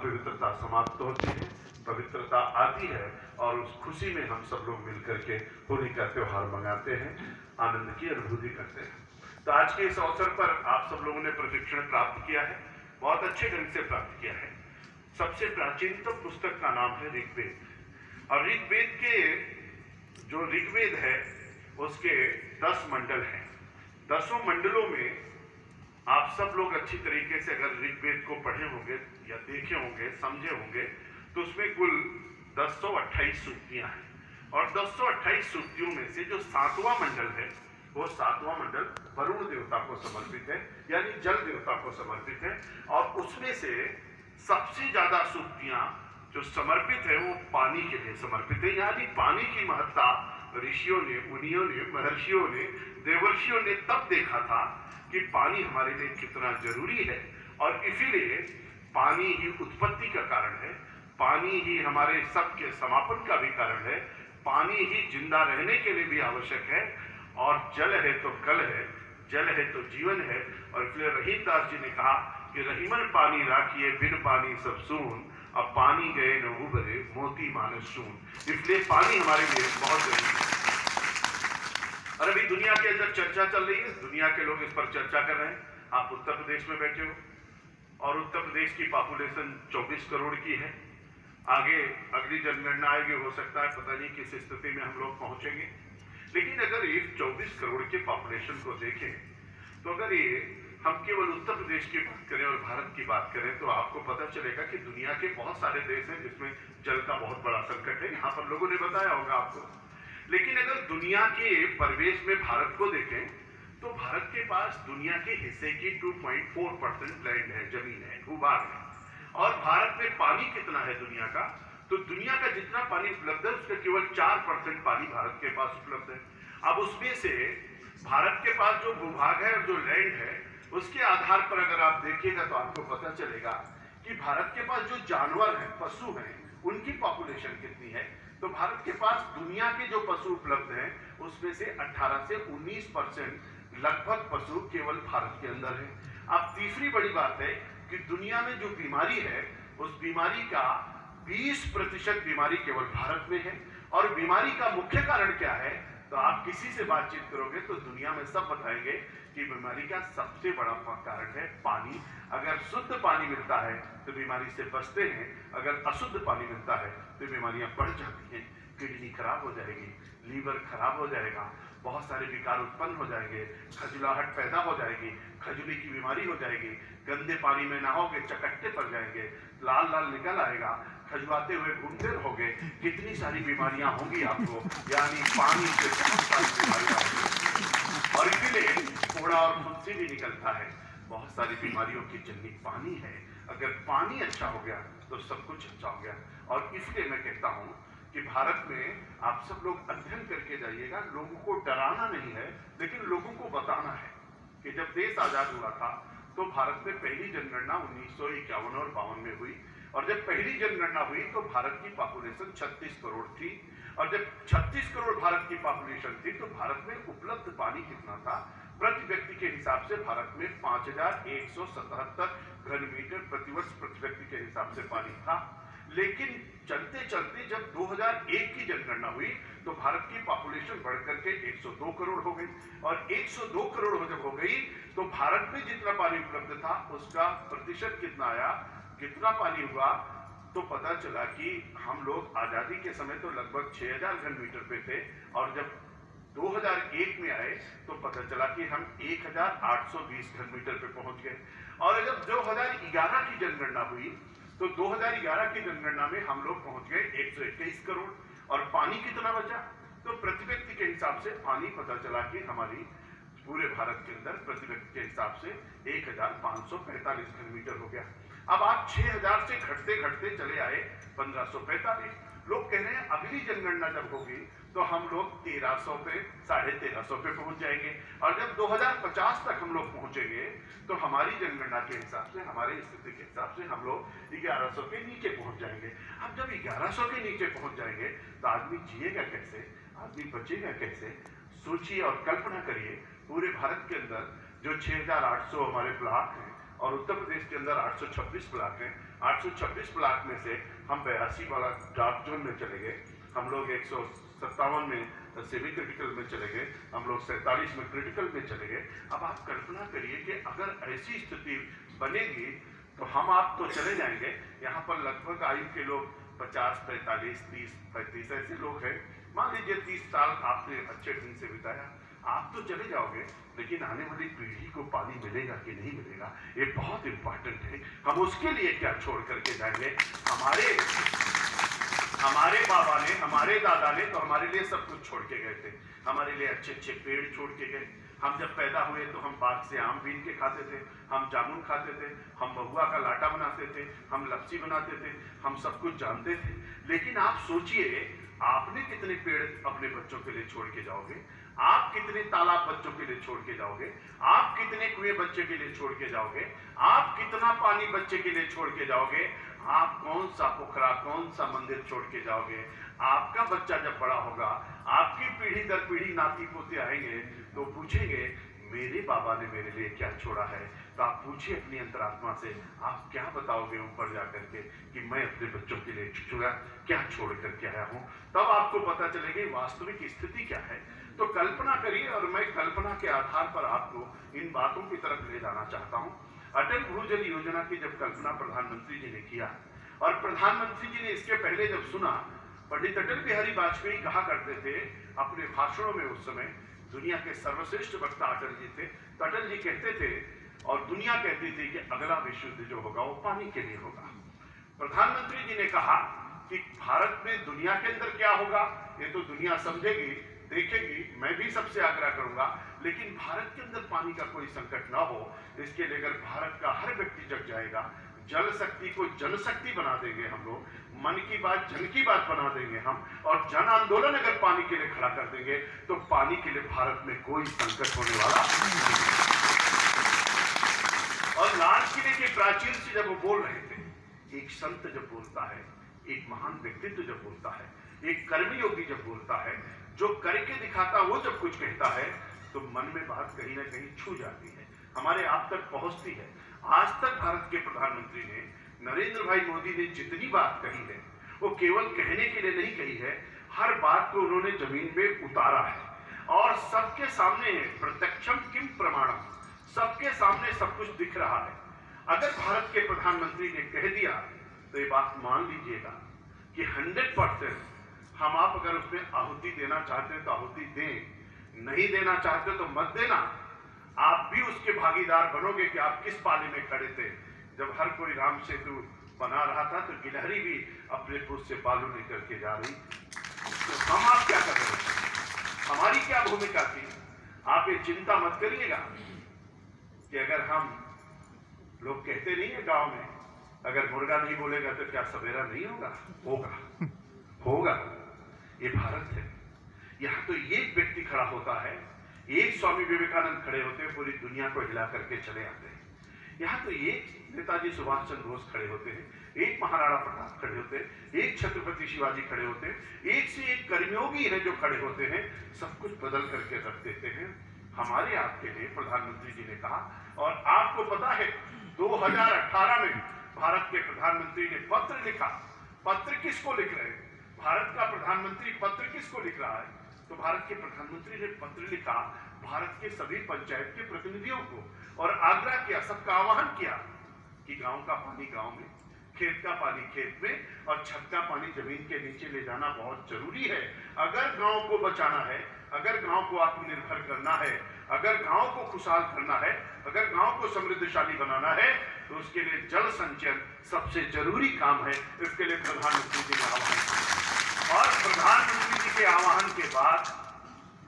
अपवित्रता समाप्त होती है, पवित्रता आती है और उस खुशी में हम सब लोग मिलकर के होली का त्यौहार मनाते हैं, आनंद की अनुभूति करते हैं। तो आज के इस अवसर पर आप सब लोगों ने प्रशिक्षण प्राप्त किया है, बहुत अच्छे ढंग से प्राप्त किया है। सबसे प्राचीनतम पुस्तक का नाम है ऋग्वेद और ऋग्वेद के जो ऋग्वेद है उसके 10 मंडल हैं। 10 मंडलों में आप सब लोग अच्छी तरीके से अगर ऋग्वेद को पढ़े होंगे या देखे होंगे, समझे होंगे, तो उसमें कुल 1028 सूक्तियां हैं और 1028 सूक्तियों में से जो 7वां मंडल है वो 7वां मंडल वरुण देवता को समर्पित है, यानी जल देवता को समर्पित है। और उसमें से सबसे ज्यादा सूक्तियां जो समर्पित है वो पानी के लिए समर्पित है, यानी पानी की महत्ता ऋषियों ने, मुनियों ने, महर्षियों ने, देवर्षियों ने तब देखा था कि पानी हमारे लिए कितना जरूरी है और इसीलिए पानी ही उत्पत्ति का कारण है, पानी ही हमारे सबके समापन का भी कारण है, पानी ही जिंदा रहने के लिए भी आवश्यक है। और जल है तो कल है, जल है तो जीवन है। और इसलिए रहीमदास जी ने कहा कि रहीमन पानी राखिए बिन पानी सब सून, अब पानी गए न उबरे मोती मानस सून। इसलिए पानी हमारे लिए बहुत जरूरी है। और अभी दुनिया के अंदर चर्चा चल रही है, दुनिया के लोग इस पर चर्चा कर रहे हैं। आप उत्तर प्रदेश में बैठे हो और उत्तर प्रदेश की पॉपुलेशन 24 करोड़ की है। आगे अगली जनगणना आएगी, हो सकता है पता नहीं किस स्थिति में हम लोग पहुंचेंगे। लेकिन अगर इस 24 करोड़ के पॉपुलेशन को देखें तो अगर ये हम केवल उत्तर प्रदेश की बात करें और भारत की बात करें तो आपको पता चलेगा कि दुनिया के बहुत सारे देश हैं जिसमें जल का बहुत बड़ा संकट है। यहाँ पर लोगों ने बताया होगा आपको। लेकिन अगर दुनिया के परिवेश में भारत को देखें तो भारत के पास दुनिया के हिस्से की 2.4% लैंड है, जमीन है, भूभाग है। और भारत में पानी कितना है दुनिया का, तो दुनिया का जितना पानी उपलब्ध है उसका केवल 4% पानी भारत के पास उपलब्ध है। अब उसमें से भारत के पास जो भूभाग है और जो लैंड है उसके आधार पर अगर आप देखिएगा तो आपको पता चलेगा कि भारत के पास जो जानवर हैं, पशु हैं, उनकी पॉपुलेशन कितनी है। तो भारत के पास दुनिया के जो पशु उपलब्ध हैं उसमें से 18 से 19% लगभग पशु केवल भारत के अंदर है। अब तीसरी बड़ी बात है कि दुनिया में जो बीमारी है उस बीमारी का 20% बीमारी केवल भारत में है। और बीमारी का मुख्य कारण क्या है, तो आप किसी से बातचीत करोगे तो दुनिया में सब बताएंगे कि बीमारी का सबसे बड़ा कारण है पानी। अगर शुद्ध पानी मिलता है तो बीमारी से बचते हैं, अगर अशुद्ध पानी मिलता है तो बीमारियां बढ़ जाती हैं। किडनी खराब हो जाएगी, लीवर खराब हो जाएगा, बहुत सारे विकार उत्पन्न हो जाएंगे, खजुलाहट पैदा हो जाएगी, खजुली की बीमारी हो जाएगी, गंदे पानी में नहाओगे चकट्टे पड़ जाएंगे, लाल लाल निकल आएगा, खजुआते हुए घूमते रहोगे, कितनी सारी बीमारियां होंगी आपको, यानी पानी से बहुत सारी बीमारियां होंगी। और इसीलिए फोड़ा और फुंसी भी निकलता है, बहुत सारी बीमारियों की जन्नी पानी है। अगर पानी अच्छा हो गया तो सब कुछ अच्छा हो गया। और इसलिए मैं कहता हूं कि भारत में आप सब लोग अध्ययन करके जाइएगा। लोगों को डराना नहीं है लेकिन लोगों को बताना है कि जब देश आजाद हुआ था तो भारत में पहली जनगणना 1951 और 52 में हुई। और जब पहली जनगणना हुई तो भारत की पॉपुलेशन 36 करोड़ थी। और जब 36 करोड़ भारत की पॉपुलेशन थी तो भारत में उपलब्ध पानी कितना था, प्रति व्यक्ति के हिसाब से भारत में 5177 घन मीटर प्रतिवर्ष प्रति व्यक्ति के हिसाब से पानी था। लेकिन चलते चलते जब 2001 की जनगणना हुई तो भारत की पॉपुलेशन बढ़कर के 102 करोड़ हो गई। और 102 करोड़ जब हो गई तो भारत में जितना पानी उपलब्ध था उसका प्रतिशत कितना आया, कितना पानी हुआ, तो पता चला कि हम लोग आजादी के समय तो लगभग 6000 घन मीटर पे थे और जब 2001 में आए तो पता चला कि हम 1820 घन मीटर पे पहुंच गए। और जब 2011 की जनगणना हुई तो 2011 की जनगणना में हम लोग पहुंच गए 121 करोड़। और पानी कितना बचा, तो प्रति व्यक्ति के हिसाब से पानी पता चला कि हमारी पूरे भारत के अंदर प्रति व्यक्ति के हिसाब से 1545 घन मीटर हो गया। अब आप 6000 से घटते घटते चले आए 1545। लोग कह रहे हैं अगली जनगणना जब होगी तो हम लोग 1300 पे, 1350 पे पहुंच जाएंगे। और जब 2050 तक हम लोग पहुंचेंगे तो हमारी जनगणना के हिसाब से, हमारी स्थिति के हिसाब से हम लोग 1100 के नीचे पहुंच जाएंगे। अब जब 1100 के नीचे पहुंच जाएंगे तो आदमी जिएगा कैसे, आदमी बचेगा कैसे। सोचिए और कल्पना करिए पूरे भारत के अंदर जो 6800 हमारे ब्लॉक हैं और उत्तर प्रदेश के अंदर 826 ब्लॉक हैं। 826 ब्लॉक में से हम 82 ब्लॉक डार्क जोन में चले गए, हम लोग 157 में सेमी क्रिटिकल में चले गए, हम लोग 47 में क्रिटिकल में चले गए। अब आप कल्पना करिए कि अगर ऐसी स्थिति बनेगी तो हम आप तो चले जाएंगे। यहाँ पर लगभग आयु के लोग 50, 45, 30, 35 ऐसे लोग हैं। मान लीजिए 30 साल आपने अच्छे ढंग से बिताया, आप तो चले जाओगे, लेकिन आने वाली पीढ़ी को पानी मिलेगा कि नहीं मिलेगा, ये बहुत इंपॉर्टेंट है। हम उसके लिए क्या छोड़ करके जाएंगे? हमारे बाबा ने, हमारे दादा ने तो हमारे लिए सब कुछ छोड़ के गए थे। हमारे लिए अच्छे अच्छे पेड़ छोड़ के गए। हम जब पैदा हुए तो हम बाग से आम बीन के खाते थे, हम जामुन खाते थे, हम महुआ का लाटा बनाते थे, हम लपसी बनाते थे, हम सब कुछ जानते थे। लेकिन आप सोचिए, आपने कितने पेड़ अपने बच्चों के लिए छोड़ के जाओगे? आप कितने तालाब बच्चों के लिए छोड़ के जाओगे? आप कितने कुएं बच्चे के लिए छोड़ के जाओगे? आप कितना पानी बच्चे के लिए छोड़ के जाओगे? आप कौन सा पोखरा, कौन सा मंदिर छोड़ के जाओगे? आपका बच्चा जब बड़ा होगा, आपकी पीढ़ी दर पीढ़ी नाती पोते आएंगे तो पूछेंगे मेरे बाबा ने मेरे लिए क्या छोड़ा है। तो आप पूछिए अपनी अंतरात्मा से, आप क्या बताओगे ऊपर जाकर के कि मैं अपने बच्चों के लिए क्या छोड़ करके आया हूं? तब आपको पता चलेगी वास्तविक स्थिति क्या है। तो कल्पना करिए, और मैं कल्पना के आधार पर आपको इन बातों की तरफ ले जाना चाहता हूं। अटल भूजल योजना की जब कल्पना प्रधानमंत्री जी ने किया, और प्रधानमंत्री जी ने इसके पहले जब सुना, पंडित अटल बिहारी वाजपेयी कहा करते थे अपने भाषणों में, उस समय दुनिया के सर्वश्रेष्ठ वक्ता अटल जी थे, तो अटल जी कहते थे और दुनिया कहती थी कि अगला विश्व युद्ध जो होगा वो पानी के लिए होगा। प्रधानमंत्री जी ने कहा कि भारत में दुनिया के अंदर क्या होगा ये तो दुनिया समझेगी, देखेगी, मैं भी सबसे आग्रह करूंगा, लेकिन भारत के अंदर पानी का कोई संकट ना हो, इसके लिए अगर भारत का हर व्यक्ति जग जाएगा, जल शक्ति को जनशक्ति बना देंगे हम लोग, मन की बात जन की बात बना देंगे हम, और जन आंदोलन अगर पानी के लिए खड़ा कर देंगे तो पानी के लिए भारत में कोई संकट होने वाला नहीं। और लाल किले के प्राचीर से जब वो बोल रहे थे, एक संत जब बोलता है, एक महान व्यक्तित्व जब बोलता है, एक कर्मयोगी जब बोलता है, जो करके दिखाता वो जब कुछ कहता है, तो मन में बात कहीं ना कहीं छू जाती है, हमारे आप तक पहुंचती है। आज तक भारत के प्रधानमंत्री ने, नरेंद्र भाई मोदी ने जितनी बात कही है, वो केवल कहने के लिए नहीं कही है, हर बात को उन्होंने जमीन पे उतारा है और सबके सामने है। प्रत्यक्षम किम प्रमाणम, सबके सामने सब कुछ दिख रहा है। अगर भारत के प्रधानमंत्री ने कह दिया तो ये बात मान लीजिएगा कि 100% हम आप अगर उसमें आहुति देना चाहते हैं तो आहुति दें, नहीं देना चाहते तो मत देना। आप भी उसके भागीदार बनोगे कि आप किस पाले में खड़े थे। जब हर कोई राम सेतु बना रहा था तो गिलहरी भी अपने खुद से बालू लेकर के जा रही, तो हम आप क्या कर रहे थे, हमारी क्या भूमिका थी? आप ये चिंता मत करिएगा कि अगर हम लोग कहते नहीं है गांव में, अगर मुर्गा नहीं बोलेगा तो क्या सवेरा नहीं होगा? होगा, होगा। ये भारत है। यहां तो एक व्यक्ति खड़ा होता है, एक स्वामी विवेकानंद खड़े होते हैं, पूरी दुनिया को हिला करके चले आते हैं। यहाँ तो एक नेताजी सुभाष चंद्र बोस खड़े होते हैं, एक महाराणा प्रताप खड़े होते हैं, एक छत्रपति शिवाजी खड़े होते हैं, एक से एक कर्मयोगी है जो खड़े होते हैं, सब कुछ बदल करके रख देते हैं हमारे आपके लिए। प्रधानमंत्री जी ने कहा, और आपको पता है 2018 में भारत के प्रधानमंत्री ने पत्र लिखा। पत्र किसको लिख रहे हैं? भारत का प्रधानमंत्री पत्र किसको लिख रहा है? तो भारत के प्रधानमंत्री ने पत्र लिखा भारत के सभी पंचायत के प्रतिनिधियों को, और आग्रह किया, सबका आह्वान किया कि गांव का पानी गांव में, खेत का पानी खेत में, और छत का पानी जमीन के नीचे ले जाना बहुत जरूरी है। अगर गांव को बचाना है, अगर गांव को आत्मनिर्भर करना है, अगर गांव को खुशहाल करना है, अगर गांव को समृद्धशाली बनाना है, तो उसके लिए जल संचयन सबसे जरूरी काम है। इसके लिए प्रधानमंत्री जी ने आह्वान किया, और प्रधानमंत्री जी के आह्वान के बाद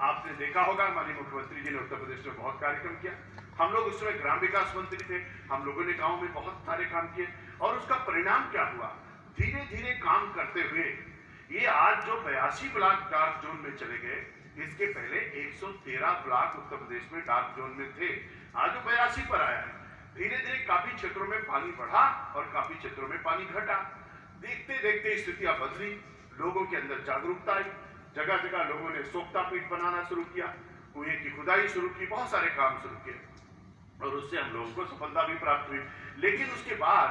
आपने देखा होगा हमारे मुख्यमंत्री जी ने उत्तर प्रदेश में बहुत कार्यक्रम किया। हम लोग उस समय ग्राम विकास मंत्री थे, हम लोगों ने गांव में बहुत सारे काम किए, और उसका परिणाम क्या हुआ? धीरे धीरे काम करते हुए ये आज जो 82 ब्लॉक डार्क जोन में चले गए, इसके पहले 113 ब्लॉक उत्तर प्रदेश में डार्क जोन में थे, आज वो 82 पर आया है। धीरे धीरे काफी क्षेत्रों में पानी बढ़ा और काफी क्षेत्रों में पानी घटा। देखते देखते स्थितियां बदली, लोगों के अंदर जागरूकता आई, जगह जगह लोगों ने सोख्ता पीठ बनाना शुरू किया, कुएं की खुदाई शुरू की, बहुत सारे काम शुरू किए। और उससे हम लोगों को सफलता भी प्राप्त हुई। लेकिन उसके बाद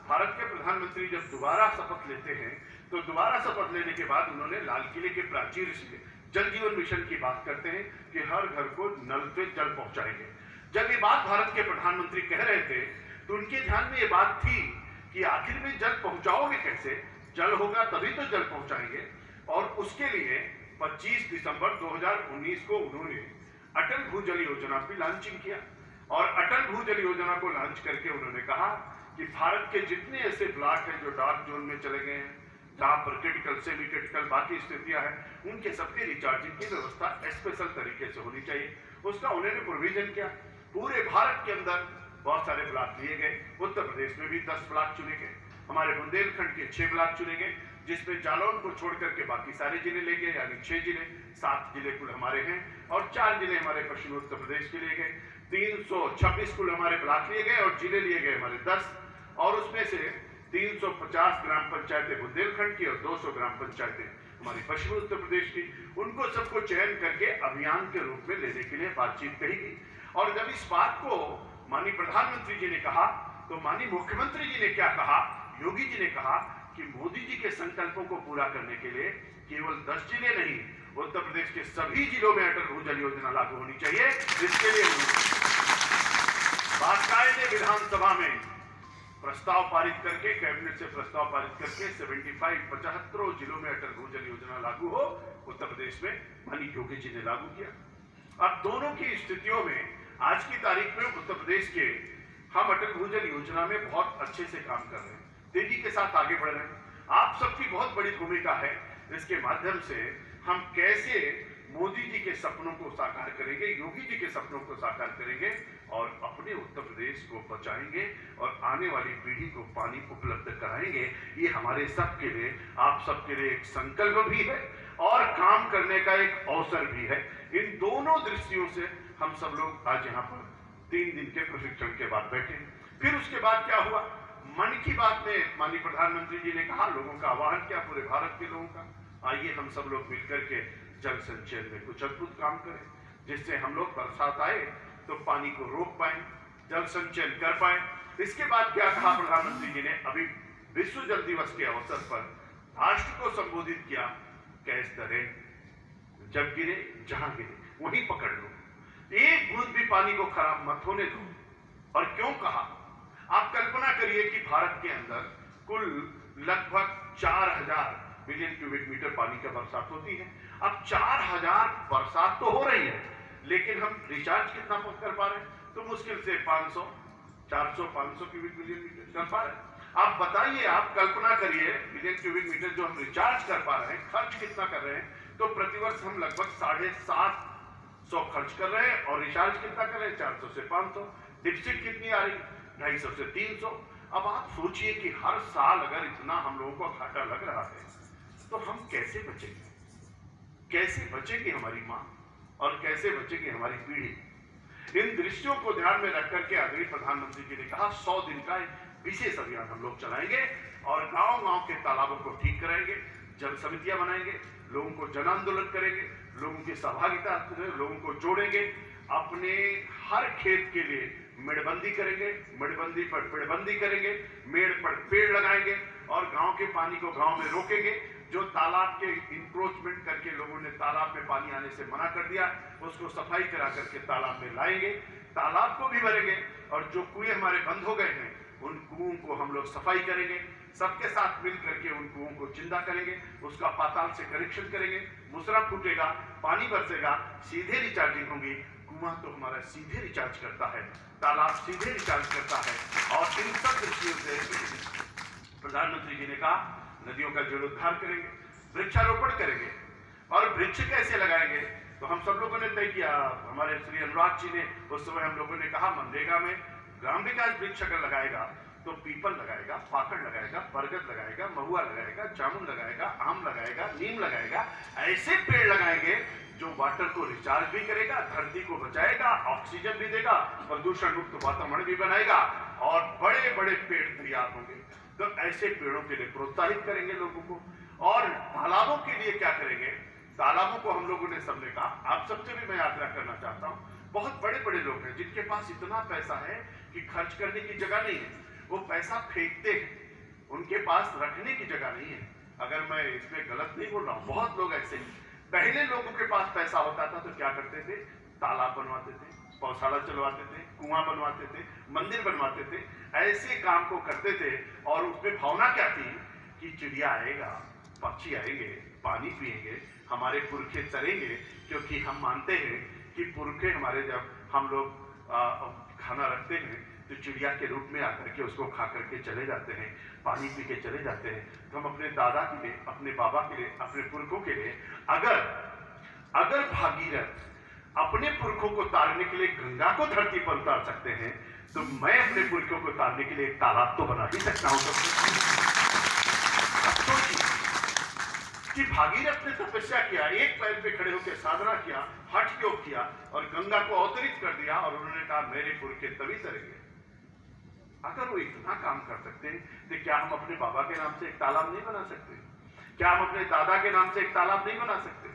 भारत के प्रधानमंत्री जब दोबारा शपथ लेते हैं तो दोबारा शपथ लेने के बाद उन्होंने लाल किले के प्राचीर से जल जीवन मिशन की बात करते हैं कि हर घर को नल पे जल पहुंचाएंगे। जब ये बात भारत के प्रधानमंत्री कह रहे थे तो उनके ध्यान में ये बात थी कि आखिर में जल पहुंचाओगे कैसे, जल होगा तभी तो जल पहुंचाएंगे। और उसके लिए 25 दिसंबर 2019 को उन्होंने अटल भूजल योजना की लॉन्चिंग किया। और अटल भूजल योजना को लॉन्च करके उन्होंने कहा कि भारत के जितने ऐसे ब्लॉक हैं जो डार्क जोन में चले गए हैं, जहां पर क्रिटिकल, सेमी क्रिटिकल बाकी स्थितियां हैं, उनके सबके रिचार्जिंग की व्यवस्था स्पेशल तरीके से होनी चाहिए। उसका उन्होंने प्रोविजन किया। पूरे भारत के अंदर बहुत सारे ब्लॉक लिए गए। उत्तर प्रदेश में भी 10 ब्लॉक चुने गए, हमारे बुंदेलखंड के 6 ब्लॉक चुने गए, जिसमें जालौन को छोड़ करके बाकी सारे जिले ले गए, यानी 6 जिले, 7 जिले कुल हमारे हैं और 4 जिले हमारे पश्चिमी उत्तर प्रदेश के लिए गए। 326 कुल हमारे ब्लॉक लिए गए और जिले लिए गए हमारे 10। और उसमें से 350 ग्राम पंचायतें बुंदेलखंड की और 200 ग्राम पंचायतें हमारी पश्चिमी उत्तर प्रदेश की। उनको सबको चयन करके अभियान के रूप में लेने के लिए बातचीत कही गई। और जब इस बात को माननीय प्रधानमंत्री जी ने कहा तो माननीय मुख्यमंत्री जी ने क्या कहा, योगी जी ने कहा कि मोदी जी के संकल्पों को पूरा करने के लिए केवल 10 जिले नहीं, उत्तर प्रदेश के सभी जिलों में अटल भूजल योजना लागू होनी चाहिए। जिसके लिए बाकायदे विधानसभा में प्रस्ताव पारित करके, कैबिनेट से प्रस्ताव पारित करके 75 जिलों में अटल भूजल योजना लागू हो, उत्तर प्रदेश में माननीय योगी जी ने लागू किया। अब दोनों की स्थितियों में आज की तारीख में उत्तर प्रदेश के हम अटल भूजल योजना में बहुत अच्छे से काम कर रहे हैं, तेजी के साथ आगे बढ़ रहे हैं। आप सबकी बहुत बड़ी भूमिका है। इसके माध्यम से हम कैसे मोदी जी के सपनों को साकार करेंगे, योगी जी के सपनों को साकार करेंगे और अपने उत्तर प्रदेश को बचाएंगे और आने वाली पीढ़ी को पानी उपलब्ध कराएंगे। ये हमारे सबके लिए, आप सबके लिए एक संकल्प भी है और काम करने का एक अवसर भी है। इन दोनों दृष्टियों से हम सब लोग आज यहाँ पर 3 दिन के प्रशिक्षण के बाद बैठे। फिर उसके बाद क्या हुआ, मन की बात में माननीय प्रधानमंत्री जी ने कहा, लोगों का आह्वान किया, पूरे भारत के लोगों का, आइए हम सब लोग मिलकर के जल संचयन में कुछ अद्भुत काम करें, जिससे हम लोग बरसात आए तो पानी को रोक पाए, जल संचयन कर पाए। इसके बाद क्या कहा प्रधानमंत्री जी ने, अभी विश्व जल दिवस के अवसर पर राष्ट्र को संबोधित किया, कैच द रेन, जब गिरे जहां गिरे वहीं पकड़ लो, एक बूंद भी पानी को खराब मत होने दो। और क्यों कहा, आप कल्पना करिए कि भारत के अंदर कुल लगभग 4000 बिलियन क्यूबिक मीटर पानी का बरसात होती है। अब 4000 बरसात तो हो रही है, लेकिन हम रिचार्ज कितना कर पा रहे हैं, तो मुश्किल से 500, 400, 500 क्यूबिक मिलियन मीटर कर पा रहे हैं। आप बताइए, आप कल्पना करिए, बिलियन क्यूबिक मीटर जो हम रिचार्ज कर पा रहे हैं, खर्च कितना कर रहे हैं, तो प्रतिवर्ष हम लगभग 750 खर्च कर रहे हैं और रिचार्ज कितना कर रहे हैं, 400 से 500। डिफिसिट कितनी आ रही, 250 से 300। अब आप सोचिए कि हर साल अगर इतना हम लोगों को घाटा लग रहा है तो हम कैसे बचेंगे, कैसे बचेगी हमारी मां और कैसे बचेगी हमारी पीढ़ी। इन दृश्यों को ध्यान में रख करके आदरणीय प्रधानमंत्री जी ने कहा 100 दिन का विशेष अभियान हम लोग चलाएंगे और गांव-गांव के तालाबों को ठीक कराएंगे, जल समितियां बनाएंगे, लोगों को जन आंदोलन करेंगे, लोगों की सहभागिता, लोगों को जोड़ेंगे, अपने हर खेत के लिए मेड़बंदी करेंगे, मेड़बंदी पर पेड़बंदी करेंगे, मेड़ पर पेड़ लगाएंगे और गांव के पानी को गांव में रोकेंगे। जो तालाब के इंक्रोचमेंट करके लोगों ने तालाब में पानी आने से मना कर दिया, उसको सफाई करा करके तालाब में लाएंगे, तालाब को भी भरेंगे और जो कुएं हमारे बंद हो गए हैं उन कुओं को हम लोग सफाई करेंगे, सबके साथ मिल करके उन कुओं को जिंदा करेंगे, उसका पाताल से कनेक्शन करेंगे, मुसरा फूटेगा, पानी बरसेगा, सीधे रिचार्जिंग होगी। कुआं तो हमारा सीधे रिचार्ज करता है, तालाब सीधे रिचार्ज करता है। और इन सब दृष्टियों से प्रधानमंत्री जी ने कहा नदियों का जीर्णोद्धार करेंगे, वृक्षारोपण करेंगे। और वृक्ष कैसे लगाएंगे, तो हम सब लोगों ने तय किया, हमारे श्री अनुराग जी ने उस समय हम लोगों ने कहा मनरेगा में ग्राम विकास वृक्ष अगर लगाएगा तो पीपल लगाएगा, पाकड़ लगाएगा, बरगद लगाएगा, महुआ लगाएगा, जामुन लगाएगा, आम लगाएगा, नीम लगाएगा, ऐसे पेड़ लगाएंगे जो वाटर को रिचार्ज भी करेगा, धरती को बचाएगा, ऑक्सीजन भी देगा, प्रदूषण मुक्त वातावरण भी बनाएगा और बड़े बड़े पेड़ तैयार होंगे। तो ऐसे पेड़ों के लिए प्रोत्साहित करेंगे लोगों को। और तालाबों के लिए क्या करेंगे, तालाबों को हम लोगों ने सबने कहा, आप सबसे भी मैं यात्रा करना चाहता हूं, बहुत बड़े बड़े लोग हैं जिनके पास इतना पैसा है कि खर्च करने की जगह नहीं है, वो पैसा फेंकते हैं, उनके पास रखने की जगह नहीं है। अगर मैं इसमें गलत नहीं बोल रहा हूं, बहुत लोग ऐसे हैं। पहले लोगों के पास पैसा होता था तो क्या करते थे, तालाब बनवाते थे, पौधशाला चलवाते थे, कुआं बनवाते थे, मंदिर बनवाते थे, ऐसे काम को करते थे। और उसमें भावना क्या थी कि चिड़िया आएगा, पक्षी आएंगे, पानी पिएंगे, हमारे पुरखे तरेंगे, क्योंकि हम मानते हैं कि पुरखे हमारे जब हम लोग खाना रखते हैं तो चिड़िया के रूप में आकर के उसको खा करके चले जाते हैं, पानी पी के चले जाते हैं। तो हम अपने दादा के लिए, अपने बाबा के लिए, अपने पुरखों के लिए अगर भागीरथ अपने पुरखों को तारने के लिए गंगा को धरती पर उतार सकते हैं, तो मैं अपने पुरखों को तारने के लिए एक तालाब तो बना ही सकता हूं। कि भागीरथ ने तपस्या किया, एक पैर पे खड़े होकर साधना किया, हठ योग किया और गंगा को अवतरित कर दिया, और उन्होंने कहा मेरे पुरखे तभी तरेंगे। अगर वो इतना काम कर सकते हैं तो क्या हम अपने बाबा के नाम से एक तालाब नहीं बना सकते? क्या हम अपने दादा के नाम से एक तालाब नहीं बना सकते?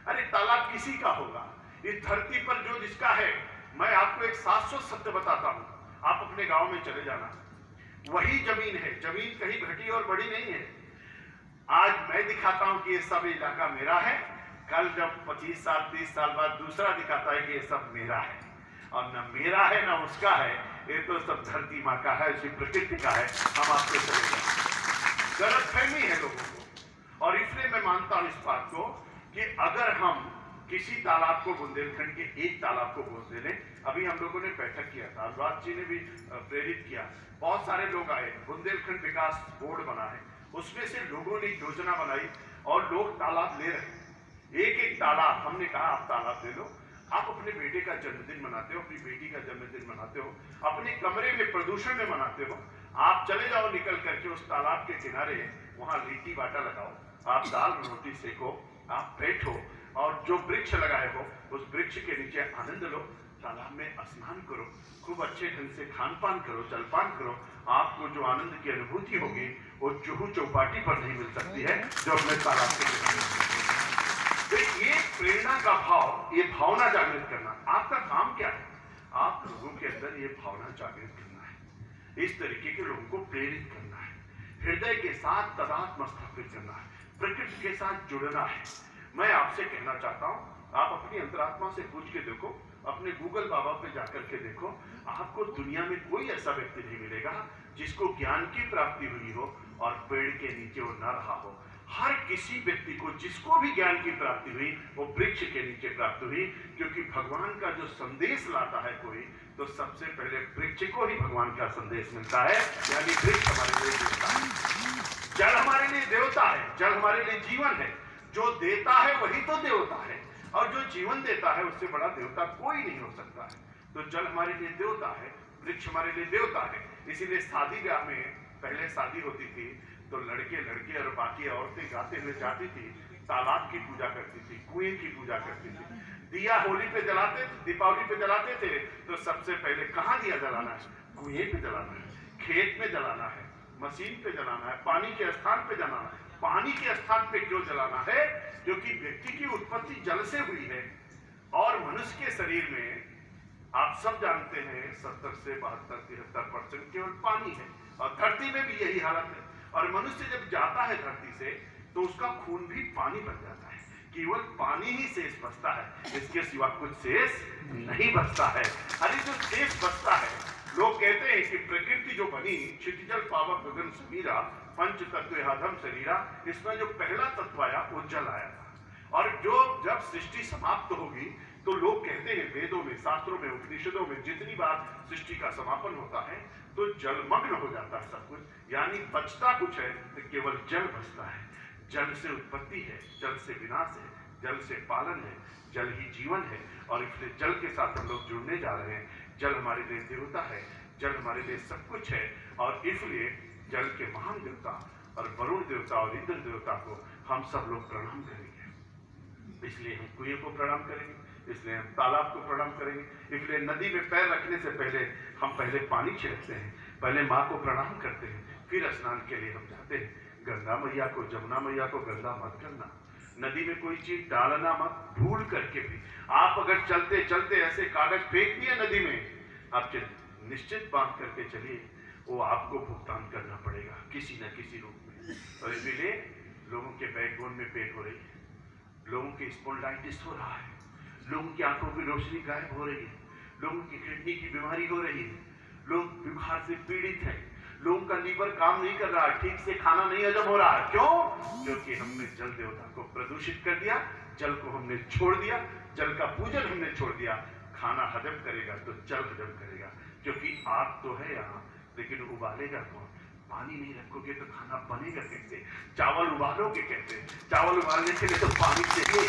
अरे तालाब किसी का होगा, इस धरती पर जो जिसका है। मैं आपको एक शाश्वत सत्य बताता हूं, आप अपने गांव में चले जाना, वही जमीन है, जमीन कहीं घटी और बड़ी नहीं है। आज मैं दिखाता हूं कि ये सब इलाका मेरा है, कल जब 25 साल 30 साल बाद दूसरा दिखाता है कि ये सब मेरा है, और न मेरा है न उसका है, ये तो सब धरती माँ का है, इसी प्रकृति का है। हम आपको चलेगा, गलतफहमी है लोगों को। और इसलिए मैं मानता हूं इस बात को कि अगर हम किसी तालाब को, बुंदेलखंड के एक तालाब को गोद ले लें। अभी हम लोगों ने बैठक किया था, अनुराग जी ने भी प्रेरित किया, बहुत सारे लोग आए, बुंदेलखंड विकास बोर्ड बना है, उसमें से लोगों ने योजना बनाई और लोग तालाब ले रहे हैं। एक एक तालाब, हमने कहा आप तालाब ले लो, आप अपने बेटे का जन्मदिन मनाते हो, अपनी बेटी का जन्मदिन मनाते हो, अपने कमरे में प्रदूषण में मनाते हो, आप चले जाओ निकल करके उस तालाब के किनारे, वहां लिट्टी बाटा लगाओ, आप दाल रोटी सेको, आप बैठो और जो वृक्ष लगाए हो उस वृक्ष के नीचे आनंद लो, तालाब में स्नान करो, खूब अच्छे ढंग से खान पान करो, जलपान करो। आपको जो आनंद की अनुभूति होगी वो जुहू चौपाटी पर नहीं मिल सकती है जो अपने तालाब के किनारे। तो ये प्रेरणा का भाव, ये भावना जागृत करना आपका काम क्या है? आप लोगों के अंदर ये भावना जागृत करना है, इस तरीके के लोगों को प्रेरित करना है, हृदय के साथ तादात्म्य स्थापित करना है, प्रकृति के साथ जुड़ना है। मैं आपसे कहना चाहता हूं, आप अपनी अंतरात्मा से पूछ के देखो, अपने गूगल बाबा पे जाकर के देखो, आपको दुनिया में कोई ऐसा व्यक्ति नहीं मिलेगा जिसको ज्ञान की प्राप्ति हुई हो और पेड़ के नीचे वो न रहा हो। हर किसी व्यक्ति को, जिसको भी ज्ञान की प्राप्ति हुई, वो वृक्ष के नीचे प्राप्त हुई, क्योंकि भगवान का जो संदेश लाता है कोई, तो सबसे पहले वृक्ष को ही भगवान का संदेश मिलता है। यानी वृक्ष हमारे लिए देवता है, जल हमारे लिए देवता है, जल हमारे लिए जीवन है। जो देता है वही तो देवता है, और जो जीवन देता है उससे बड़ा देवता कोई नहीं हो सकता है। तो जल हमारे लिए देवता है, वृक्ष हमारे लिए देवता है। इसीलिए शादी ब्याह में पहले शादी होती थी तो लड़के लड़के और बाकी औरतें गाते हुए जाती थी, तालाब की पूजा करती थी, कुएं की पूजा करती थी। दिया होली पे जलाते, दीपावली पे जलाते थे, तो सबसे पहले कहाँ दिया जलाना है? कुएं पे जलाना है, खेत में जलाना है, मशीन पे जलाना है, पानी के स्थान पे जलाना है। पानी के स्थान पे क्यों जलाना है? क्योंकि व्यक्ति की उत्पत्ति जल से हुई है, और मनुष्य के शरीर में आप सब जानते हैं 70 से 72-73% केवल पानी है, और धरती में भी यही हालत है। और मनुष्य जब जाता है धरती से तो उसका खून भी पानी बन जाता है, केवल पानी ही शेष बचता है, इसके सिवा कुछ शेष नहीं बचता है। अरे जो शेष बचता है, लोग कहते हैं कि प्रकृति जो बनी, क्षितिजल पावक गगन समीरा, पंच तत्व आधम शरीरा, इसमें जो पहला तत्व आया वो जल आया था। और जो जब सृष्टि समाप्त होगी तो लोग कहते हैं, वेदों में, शास्त्रों में, उपनिषदों में जितनी बार सृष्टि का समापन होता है तो जलमग्न हो जाता है सब कुछ, यानी बचता कुछ है तो केवल जल बचता है। जल से उत्पत्ति है, जल से विनाश है, जल से पालन है, जल ही जीवन है। और इसलिए जल के साथ हम लोग जुड़ने जा रहे हैं। जल हमारे लिए देवता है, जल हमारे लिए सब कुछ है, और इसलिए जल के महान देवता और वरुण देवता और इंद्र देवता को हम सब लोग प्रणाम करेंगे। इसलिए हम कुएं को प्रणाम करेंगे, इसलिए हम तालाब को प्रणाम करेंगे, इसलिए नदी में पैर रखने से पहले हम पहले पानी छिड़कते हैं, पहले माँ को प्रणाम करते हैं, फिर स्नान के लिए हम जाते हैं। गंगा मैया को, जमुना मैया को गंदा मत करना, नदी में कोई चीज डालना मत, भूल करके भी। आप अगर चलते चलते ऐसे कागज फेंक दिए नदी में, आप निश्चित बात करके चलिए वो आपको भुगतान करना पड़ेगा किसी न किसी रूप में। और इसलिए लोगों के बैकबोन में पेन हो रही है, लोगों के स्पॉन्डिलाइटिस हो रहा है, लोगों की आंखों की रोशनी गायब हो रही है, लोगों की किडनी की बीमारी हो रही है, लोग बुखार से पीड़ित हैं, लोगों का लीवर काम नहीं कर रहा, ठीक से खाना नहीं हजम हो रहा। क्यों? क्योंकि हमने जल देवता को प्रदूषित कर दिया, जल को हमने छोड़ दिया, जल का पूजन हमने छोड़ दिया। खाना हजम करेगा तो जल हजम करेगा, क्योंकि आग तो है यहाँ, लेकिन उबालेगा कौन? पानी नहीं रखोगे तो खाना बनेगा कैसे? चावल उबालोगे कैसे? चावल उबालने के लिए तो पानी चाहिए।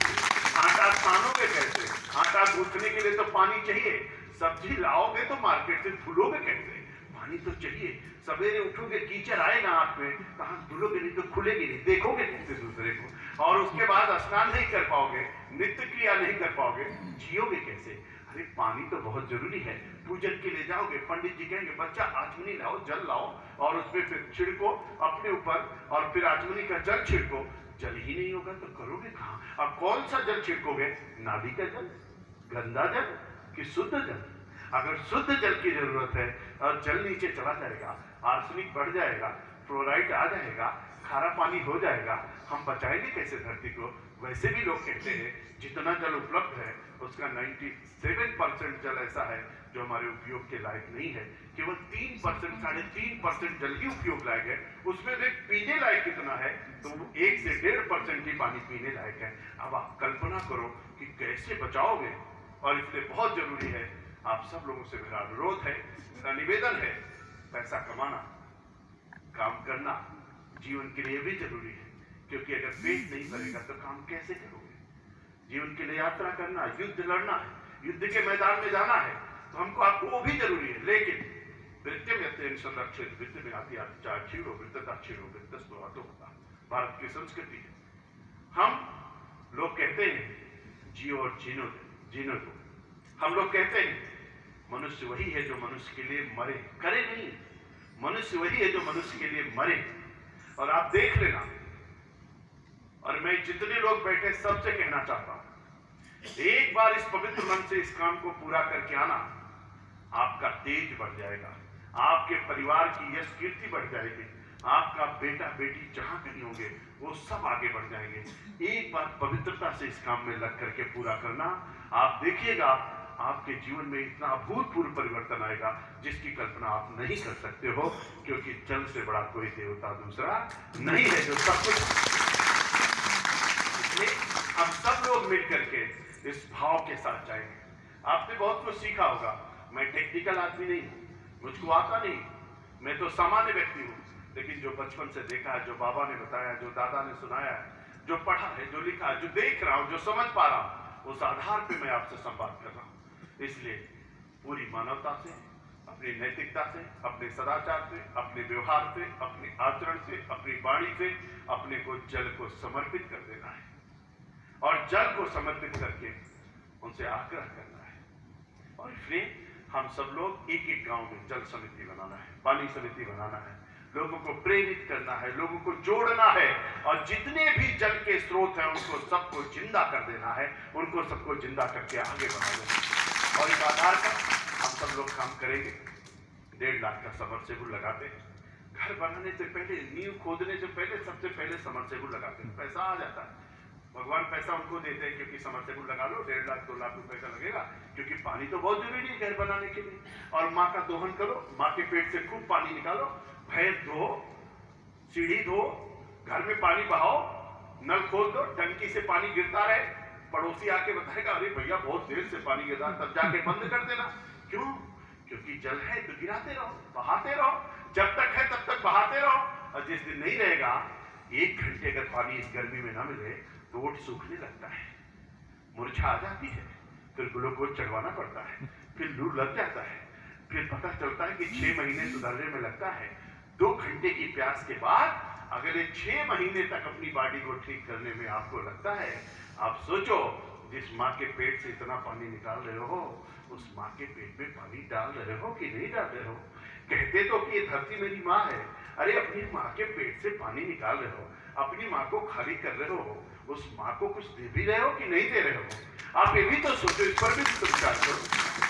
आटा छानोगे कैसे? आटा गूंथने के लिए तो पानी चाहिए। सब्जी लाओगे तो मार्केट से धुलोगे कैसे? पानी तो चाहिए। सवेरे उठोगे कीचड़ आएगा आंख में, कहां धुलोगे? नहीं तो खुलेगी नहीं, देखोगे कैसे दूसरे को? और उसके बाद स्नान नहीं कर पाओगे, नित्य क्रिया नहीं कर पाओगे, जियोगे कैसे? अरे पानी तो बहुत जरूरी है। पूजन के लिए जाओगे, पंडित जी कहेंगे बच्चा आचमनी लाओ, जल लाओ, और उसमें फिर छिड़को अपने ऊपर, और फिर आचमनी का जल छिड़को। जल ही नहीं होगा तो करोगे कहां? अब कौन सा जल छिड़कोगे? नाभि का जल, गंदा जल कि शुद्ध जल? अगर शुद्ध जल की जरूरत है और जल नीचे चला जाएगा, आर्सेनिक बढ़ जाएगा, फ्लोराइड आ जाएगा, खारा पानी हो जाएगा, हम बचाएंगे कैसे धरती को? वैसे भी लोग कहते हैं जितना जल उपलब्ध है उसका 97% जल ऐसा है जो हमारे उपयोग के लायक नहीं है। केवल 3%, 3.5% जल ही उपयोग लायक है। उसमें से पीने लायक कितना है? तो 1 से 1.5% ही पानी पीने लायक है। अब आप कल्पना करो कि कैसे बचाओगे। और इसलिए बहुत जरूरी है, आप सब लोगों से मेरा अनुरोध है, मेरा निवेदन है, पैसा कमाना, काम करना जीवन के लिए भी जरूरी है, क्योंकि अगर पेट नहीं भरेगा तो काम कैसे करोगे? जीवन के लिए यात्रा करना, युद्ध लड़ना है, युद्ध के मैदान में जाना है, तो हमको आपको वो भी जरूरी है। लेकिन वृत्तिम यत्तेन संरक्षित, वृत्ति में आती चार क्षीणो वृत्तता क्षीणो वृत्तस्तो अतो होता, भारत की संस्कृति है। हम लोग कहते हैं जियो और जीनो दो। हम लोग कहते हैं मनुष्य वही है जो मनुष्य के लिए मरे, करे नहीं। मनुष्य वही है जो मनुष्य के लिए मरे। और आप देख लेना, और मैं जितने लोग बैठे सबसे कहना चाहता हूं, एक बार इस पवित्र मन से इस काम को पूरा करके आना, आपका तेज बढ़ जाएगा, आपके परिवार की यश कीर्ति बढ़ जाएगी, आपका बेटा बेटी जहां कहीं होंगे वो सब आगे बढ़ जाएंगे। एक बार पवित्रता से इस काम में लग करके पूरा करना, आप देखिएगा आपके जीवन में इतना अभूतपूर्व परिवर्तन आएगा जिसकी कल्पना आप नहीं कर सकते हो, क्योंकि जल से बड़ा कोई देवता दूसरा नहीं है जो सब कुछ। इसलिए हम सब लोग मिलकर के इस भाव के साथ जाएंगे। आपने बहुत कुछ सीखा होगा। मैं टेक्निकल आदमी नहीं हूं, मुझको आता नहीं, मैं तो सामान्य व्यक्ति हूं, लेकिन जो बचपन से देखा है, जो बाबा ने बताया, जो दादा ने सुनाया है, जो पढ़ा है, जो लिखा है, जो देख रहा हूं, जो समझ पा रहा हूं, उस आधार पे मैं आपसे संवाद कर रहा हूं। इसलिए पूरी मानवता से, अपनी नैतिकता से, अपने सदाचार से, अपने व्यवहार से, अपने आचरण से, अपनी वाणी से अपने को जल को समर्पित कर देना है, और जल को समर्पित करके उनसे आग्रह करना है। और इसलिए हम सब लोग एक एक गांव में जल समिति बनाना है, पानी समिति बनाना है, लोगों को प्रेरित करना है, लोगों को जोड़ना है, और जितने भी जल के स्रोत हैं उनको सबको जिंदा कर देना है, उनको सबको जिंदा करके आगे बढ़ाना है। और इस आधार पर हम सब लोग काम करेंगे। 1.5 लाख का समरसेबुल लगाते हैं। घर बनाने से पहले, नींव खोदने से पहले सबसे पहले समरसेबुल लगाते हैं। पैसा आ जाता है, भगवान पैसा उनको देते हैं, क्योंकि समरसेबुल लगा लो, 1.5 लाख 2 लाख रुपए का लगेगा, क्योंकि पानी तो बहुत जरूरी है घर बनाने के लिए। और माँ का दोहन करो, माँ के पेट से खूब पानी निकालो, भैंस धो, सीढ़ी धो, घर में पानी बहाओ, नल खोल दो, टंकी से पानी गिरता रहे, पड़ोसी आके बताएगा अरे भैया बहुत देर से पानी गिर रहा, तब जाके बंद कर देना। क्यों? क्योंकि जल है तो गिराते रहो, बहाते रहो, जब तक है तब तक बहाते रहो। और जिस दिन नहीं रहेगा, 1 घंटे अगर पानी इस गर्मी में ना मिले तो ओट सूखने लगता है, मूर्छा आ जाती है, फिर ग्लूकोज चढ़वाना पड़ता है, फिर लू लग जाता है, फिर पता चलता है कि 6 महीने सुधरने में लगता है। 2 घंटे की प्यास के बाद अगर ये 6 महीने तक अपनी बॉडी को ठीक करने में आपको लगता है, आप सोचो जिस माँ के पेट से इतना पानी निकाल रहे हो, उस माँ के पेट में पानी डाल रहे हो कि नहीं डाल रहे हो? कहते तो कि ये धरती मेरी माँ है, अरे अपनी माँ के पेट से पानी निकाल रहे हो, अपनी माँ को खाली कर रहे हो, उस माँ को कुछ दे भी रहे हो कि नहीं दे रहे हो? आप ये भी तो सोचो, इस पर भी तो विचार करो।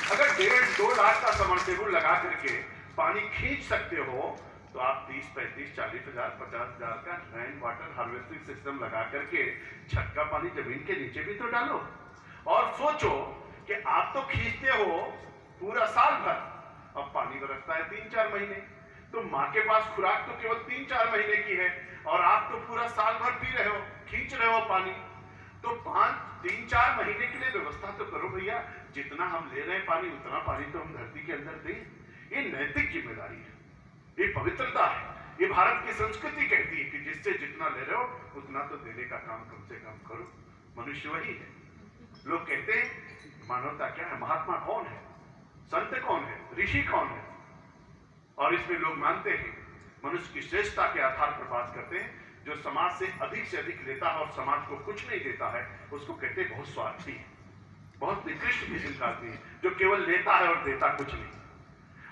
अगर 1.5-2 लाख का समरसेबुल लगा करके पानी खींच सकते हो तो आप 30, 35, 40 हजार, 50 हजार का रेन वाटर हार्वेस्टिंग सिस्टम लगा करके छत का पानी जमीन के नीचे भी तो डालो। और सोचो कि आप तो खींचते हो पूरा साल भर, अब पानी बरसता है 3-4 महीने, तो माँ के पास खुराक तो केवल 3-4 महीने की है और आप तो पूरा साल भर पी रहे हो, खींच रहे हो पानी। तो 3-4 महीने के लिए व्यवस्था तो करो भैया, जितना हम ले रहे हैं पानी उतना पानी तो हम धरती के अंदर दें। ये नैतिक जिम्मेदारी है, ये पवित्रता है, ये भारत की संस्कृति कहती है कि जिससे जितना ले रहे हो उतना तो देने का काम कम से कम करो। मनुष्य वही है। लोग कहते हैं मानवता क्या है, महात्मा कौन है, संत कौन है, ऋषि कौन है? और इसमें लोग मानते हैं मनुष्य की श्रेष्ठता के आधार पर बात करते हैं। जो समाज से अधिक लेता है और समाज को कुछ नहीं देता है उसको कहते हैं बहुत स्वार्थी है, बहुत निकृष्ट किस्म का आदमी है, जो केवल लेता है और देता कुछ नहीं।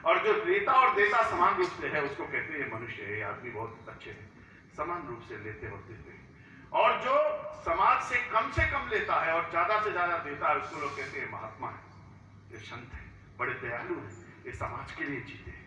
और जो लेता और देता समान रूप से है उसको कहते हैं मनुष्य है, ये आदमी बहुत अच्छे हैं, समान रूप से लेते और देते हैं। और जो समाज से कम लेता है और ज्यादा से ज्यादा देता है उसको लोग कहते हैं महात्मा है, ये संत है, बड़े दयालु है, ये समाज के लिए जीते हैं।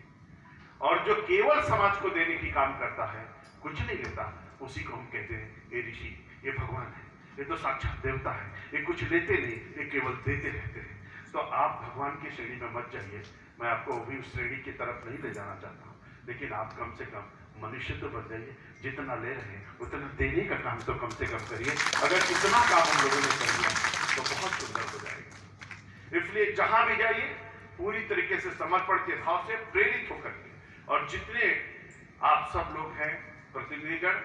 और जो केवल समाज को देने की काम करता है, कुछ नहीं लेता, उसी को हम कहते हैं ये ऋषि, ये भगवान है, ये तो साक्षात देवता है, ये कुछ लेते नहीं, ये केवल देते रहते हैं। तो आप भगवान की श्रेणी में मत जाइए, मैं आपको भी उस श्रेणी की तरफ नहीं ले जाना चाहता हूँ, लेकिन आप कम से कम मनुष्य तो बन जाइए, जितना ले रहे हैं उतना देने का काम तो कम से कम करिए। अगर इतना काम हम लोगों ने कर लिया तो बहुत सुंदर हो जाएगा। इसलिए जहां भी जाइए पूरी तरीके से समर्पण के भाव से प्रेरित होकर के, और जितने आप सब लोग हैं प्रतिनिधिगण,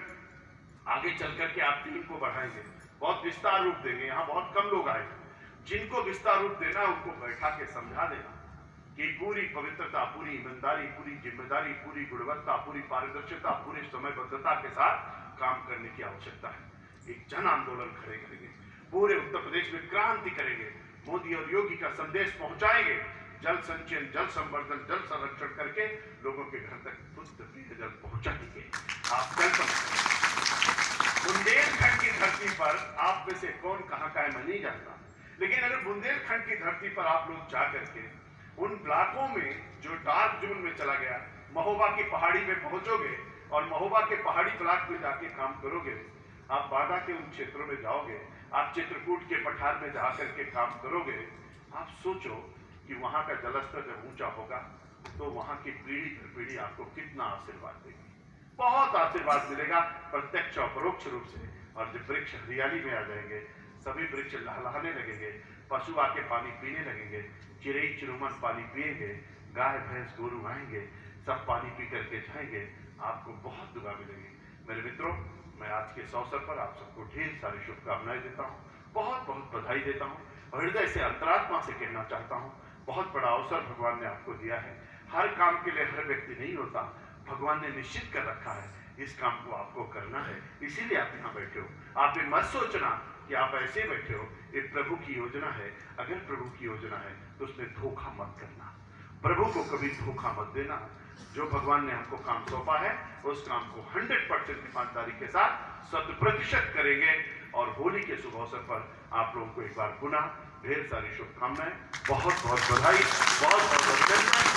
आगे चल करके आप टीम को बढ़ाएंगे, बहुत विस्तार रूप देंगे। यहाँ बहुत कम लोग आए, जिनको विस्तार रूप देना उनको बैठा के समझा देना कि पूरी पवित्रता, पूरी ईमानदारी, पूरी जिम्मेदारी, पूरी गुणवत्ता, पूरी पारदर्शिता, पूरी समयबद्धता के साथ काम करने की आवश्यकता है। एक जन आंदोलन खड़े करेंगे, पूरे उत्तर प्रदेश में क्रांति करेंगे, मोदी और योगी का संदेश पहुंचाएंगे, जल संचयन, जल संवर्धन, जल संरक्षण करके लोगों के घर तक शुद्ध पेयजल पहुंचाएंगे। आप कल्पना करें, बुंदेलखंड की धरती पर आप में से कौन कहां का है मैं नहीं जानता, लेकिन अगर बुंदेलखंड की धरती पर आप लोग जा करके उन ब्लॉकों में जो डार्क जोन में चला गया, महोबा की पहाड़ी में पहुंचोगे और महोबा के पहाड़ी ब्लॉक में जाके काम करोगे, आप बादा के उन क्षेत्रों में जाओगे, आप चित्रकूट के पठार में जा करके काम करोगे, आप सोचो कि वहां का जलस्तर जब ऊंचा होगा तो वहां की पीढ़ी पर पीढ़ी आपको कितना आशीर्वाद देगी, बहुत आशीर्वाद मिलेगा प्रत्यक्ष और परोक्ष रूप से। और जब वृक्ष हरियाली में आ जाएंगे, सभी वृक्ष लहलहाने लगेंगे, पशु आके पानी पीने लगेंगे, चिड़ै चिरुमन पानी पिएंगे, गाय भैंस गोरू आएंगे, सब पानी पी करके जाएंगे, आपको बहुत दुआ मिलेगी। मेरे मित्रों, मैं आज के इस अवसर पर आप सबको ढेर सारी शुभकामनाएं देता हूँ, बहुत बहुत बधाई देता हूँ और हृदय से अंतरात्मा से कहना चाहता हूँ, बहुत बड़ा अवसर भगवान ने आपको दिया है। हर काम के लिए हर व्यक्ति नहीं होता, भगवान ने निश्चित कर रखा है इस काम को आपको करना है, इसीलिए आप यहाँ बैठे हो। आप ये मत सोचना कि आप ऐसे बैठे हो, ये प्रभु की योजना है। अगर प्रभु की योजना है तो उसमें धोखा मत करना, प्रभु को कभी धोखा मत देना। जो भगवान ने हमको काम सौंपा है उस काम को 100% ईमानदारी के साथ 100% करेंगे। और होली के शुभ अवसर पर आप लोगों को एक बार पुनः ढेर सारी शुभकामनाएं, बहुत बहुत बधाई, बहुत बहुत अभिनंदन।